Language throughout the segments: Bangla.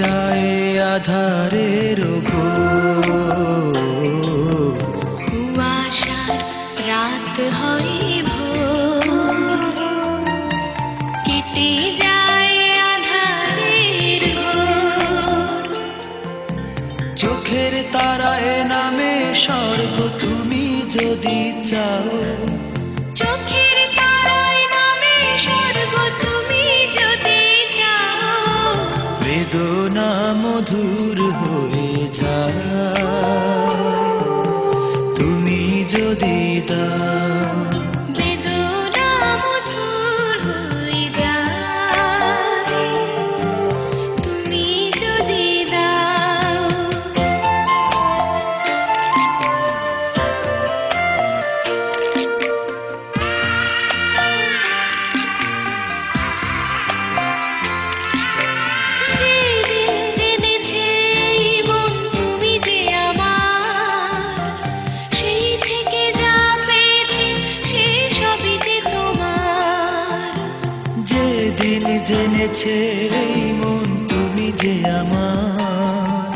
যায় আধারের ঘোর, কুয়াশার রাত হয় ভোর, কেটে যায় আধারের ঘোর। চোখের তারায় নামে স্বর্গ তুমি যদি চাও, চোখের তারায় নামে স্বর্গ তুমি যদি চাও। বেদনা মধুর হয়ে যায় তুমি যদি দাও। বেদনা মধুর হয়ে যায় তুমি যদি দাও। যেদিন জেনেছে এই মন তুমি যে আমার, সেই থেকে যা পেয়েছে সে সবই যে তোমার। যেদিন জেনেছে এই মন তুমি যে আমার,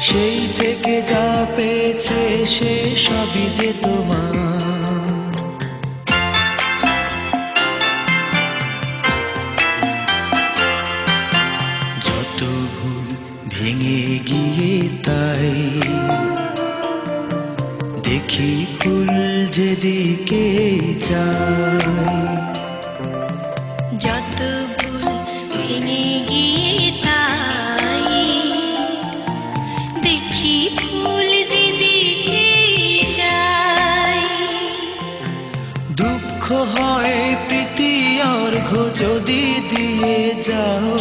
সেই থেকে যা পেয়েছে সে সবই যে তোমার। যত ভুল ভেঙে গিয়ে তাই দেখি ফুল যেদিকে চাই। যত ভুল ভেঙে গিয়ে তাই দেখি ফুল যেদিকে যায়। দুঃখ হয় প্রীতি অর্ঘ্য যদি দিয়ে যাও,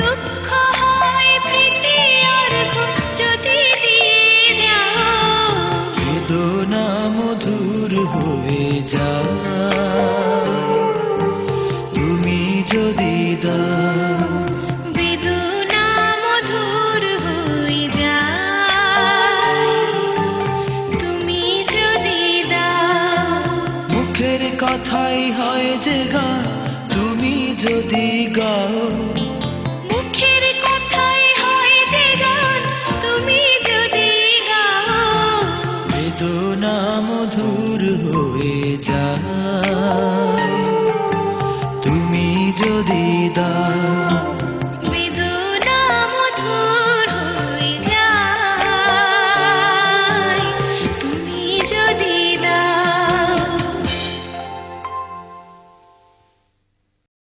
দুঃখ হয় প্রীতি অর্ঘ্য যদি দিয়ে যাও। বেদনা মধুর হয়ে যায় তুমি যদি দাও। বেদনা মধুর হয়ে যায় তুমি যদি দাও। মুখের কথাই হয় যে গান তুমি যদি গাও, মুখের কথাই হয় যে গান তুমি যদি গাও। বেদনা মধুর হয়ে যায় তুমি যদি দাও।